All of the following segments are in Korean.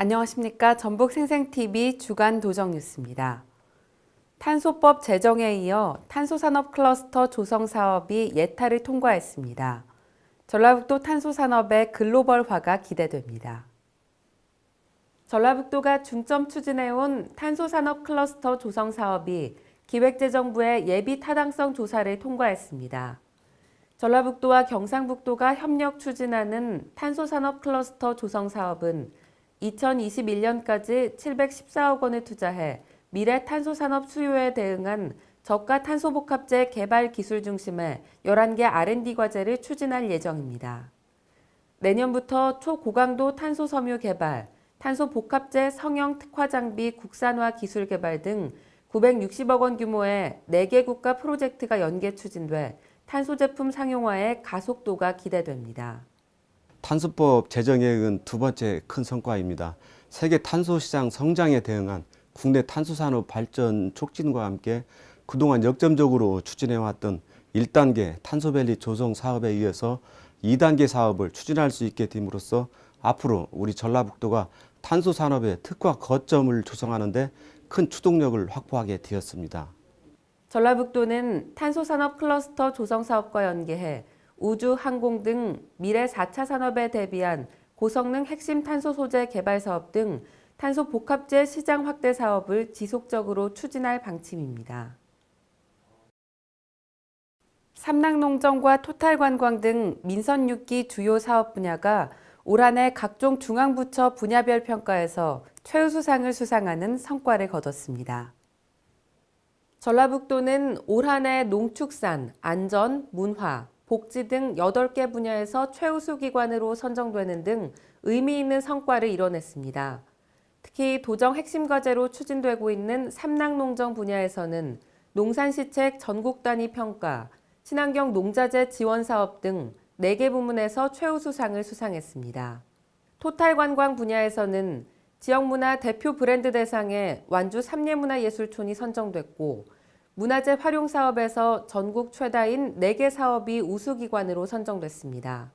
안녕하십니까. 전북생생TV 주간 도정뉴스입니다. 탄소법 제정에 이어 탄소산업 클러스터 조성 사업이 예타를 통과했습니다. 전라북도 탄소산업의 글로벌화가 기대됩니다. 전라북도가 중점 추진해온 탄소산업 클러스터 조성 사업이 기획재정부의 예비 타당성 조사를 통과했습니다. 전라북도와 경상북도가 협력 추진하는 탄소산업 클러스터 조성 사업은 2021년까지 714억 원을 투자해 미래 탄소산업 수요에 대응한 저가 탄소복합재 개발 기술 중심의 11개 R&D 과제를 추진할 예정입니다. 내년부터 초고강도 탄소 섬유 개발, 탄소복합재 성형 특화 장비 국산화 기술 개발 등 960억 원 규모의 4개 국가 프로젝트가 연계 추진돼 탄소 제품 상용화의 가속도가 기대됩니다. 탄소법 제정액은 두 번째 큰 성과입니다. 세계 탄소 시장 성장에 대응한 국내 탄소산업 발전 촉진과 함께 그동안 역점적으로 추진해왔던 1단계 탄소밸리 조성 사업에 이어서 2단계 사업을 추진할 수 있게 됨으로써 앞으로 우리 전라북도가 탄소산업의 특화 거점을 조성하는 데 큰 추동력을 확보하게 되었습니다. 전라북도는 탄소산업 클러스터 조성 사업과 연계해 우주, 항공 등 미래 4차 산업에 대비한 고성능 핵심 탄소 소재 개발 사업 등 탄소 복합재 시장 확대 사업을 지속적으로 추진할 방침입니다. 삼락농정과 토탈관광 등 민선 6기 주요 사업 분야가 올 한 해 각종 중앙부처 분야별 평가에서 최우수상을 수상하는 성과를 거뒀습니다. 전라북도는 올 한 해 농축산, 안전, 문화, 복지 등 8개 분야에서 최우수 기관으로 선정되는 등 의미 있는 성과를 이뤄냈습니다. 특히 도정 핵심 과제로 추진되고 있는 삼락농정 분야에서는 농산시책 전국 단위 평가, 친환경 농자재 지원 사업 등 4개 부문에서 최우수상을 수상했습니다. 토탈관광 분야에서는 지역문화 대표 브랜드 대상에 완주 삼례문화예술촌이 선정됐고 문화재 활용 사업에서 전국 최다인 4개 사업이 우수기관으로 선정됐습니다.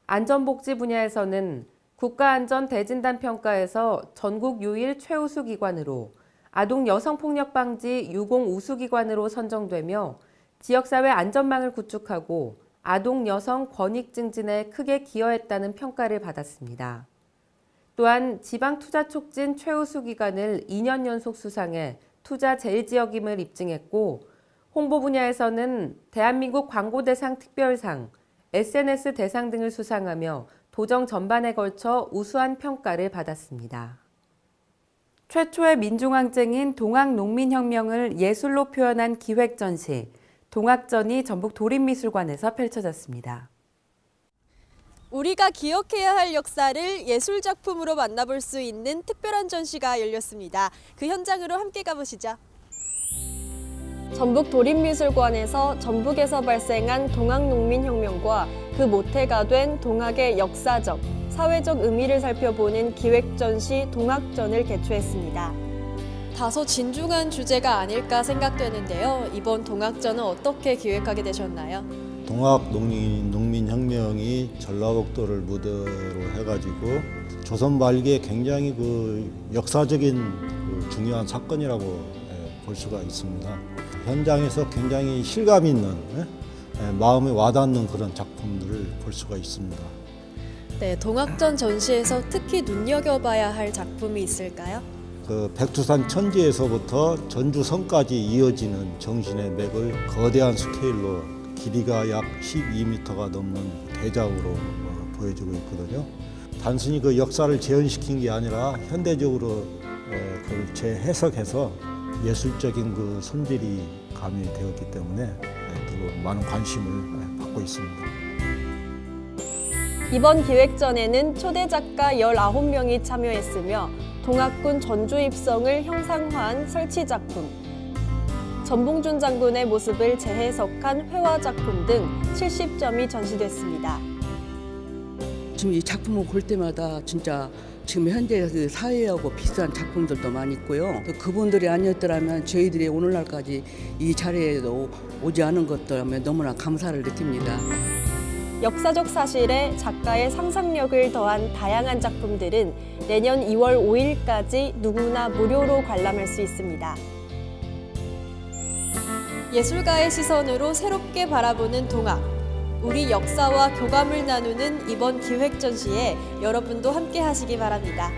안전복지 분야에서는 국가안전대진단 평가에서 전국 유일 최우수기관으로 아동 여성폭력 방지 유공 우수기관으로 선정되며 지역사회 안전망을 구축하고 아동 여성 권익 증진에 크게 기여했다는 평가를 받았습니다. 또한 지방투자촉진 최우수기관을 2년 연속 수상해 투자 제일지역임을 입증했고 홍보 분야에서는 대한민국 광고대상 특별상, SNS 대상 등을 수상하며 도정 전반에 걸쳐 우수한 평가를 받았습니다. 최초의 민중항쟁인 동학농민혁명을 예술로 표현한 기획전시, 동학전이 전북 도립미술관에서 펼쳐졌습니다. 우리가 기억해야 할 역사를 예술작품으로 만나볼 수 있는 특별한 전시가 열렸습니다. 그 현장으로 함께 가보시죠. 전북 도립미술관에서 전북에서 발생한 동학농민혁명과 그 모태가 된 동학의 역사적, 사회적 의미를 살펴보는 기획전시 동학전을 개최했습니다. 다소 진중한 주제가 아닐까 생각되는데요. 이번 동학전은 어떻게 기획하게 되셨나요? 동학농민혁명이 전라북도를 무대로 해가지고 조선 말기에 굉장히 역사적인 중요한 사건이라고 볼 수가 있습니다. 현장에서 굉장히 실감 있는 마음에 와닿는 그런 작품들을 볼 수가 있습니다. 네, 동학전 전시에서 특히 눈여겨봐야 할 작품이 있을까요? 백두산 천지에서부터 전주성까지 이어지는 정신의 맥을 거대한 스케일로 길이가 약 12m가 넘는 대작으로 보여주고 있거든요. 단순히 그 역사를 재현시킨 게 아니라 현대적으로 그걸 재해석해서 예술적인 그 손질이 가미되었기 때문에 더 많은 관심을 받고 있습니다. 이번 기획전에는 초대 작가 19명이 참여했으며 동학군 전주 입성을 형상화한 설치 작품, 전봉준 장군의 모습을 재해석한 회화 작품 등 70점이 전시됐습니다. 지금 이 작품을 볼 때마다 진짜 지금 현재 그 사회하고 비슷한 작품들도 많이 있고요. 그분들이 아니었더라면 저희들이 오늘날까지 이 자리에도 오지 않은 것들 하면 너무나 감사를 느낍니다. 역사적 사실에 작가의 상상력을 더한 다양한 작품들은 내년 2월 5일까지 누구나 무료로 관람할 수 있습니다. 예술가의 시선으로 새롭게 바라보는 동학. 우리 역사와 교감을 나누는 이번 기획 전시에 여러분도 함께 하시기 바랍니다.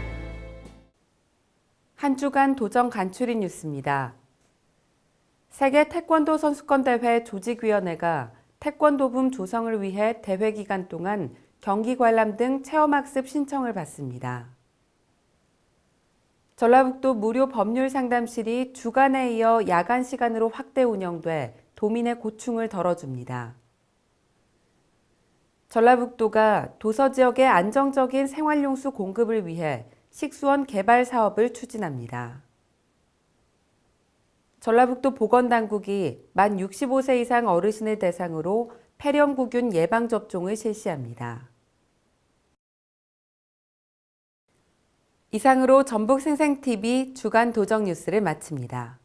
한 주간 도정 간추린 뉴스입니다. 세계 태권도 선수권대회 조직위원회가 태권도붐 조성을 위해 대회 기간 동안 경기 관람 등 체험학습 신청을 받습니다. 전라북도 무료 법률 상담실이 주간에 이어 야간 시간으로 확대 운영돼 도민의 고충을 덜어줍니다. 전라북도가 도서 지역의 안정적인 생활용수 공급을 위해 식수원 개발 사업을 추진합니다. 전라북도 보건당국이 만 65세 이상 어르신을 대상으로 폐렴구균 예방접종을 실시합니다. 이상으로 전북생생TV 주간 도정 뉴스를 마칩니다.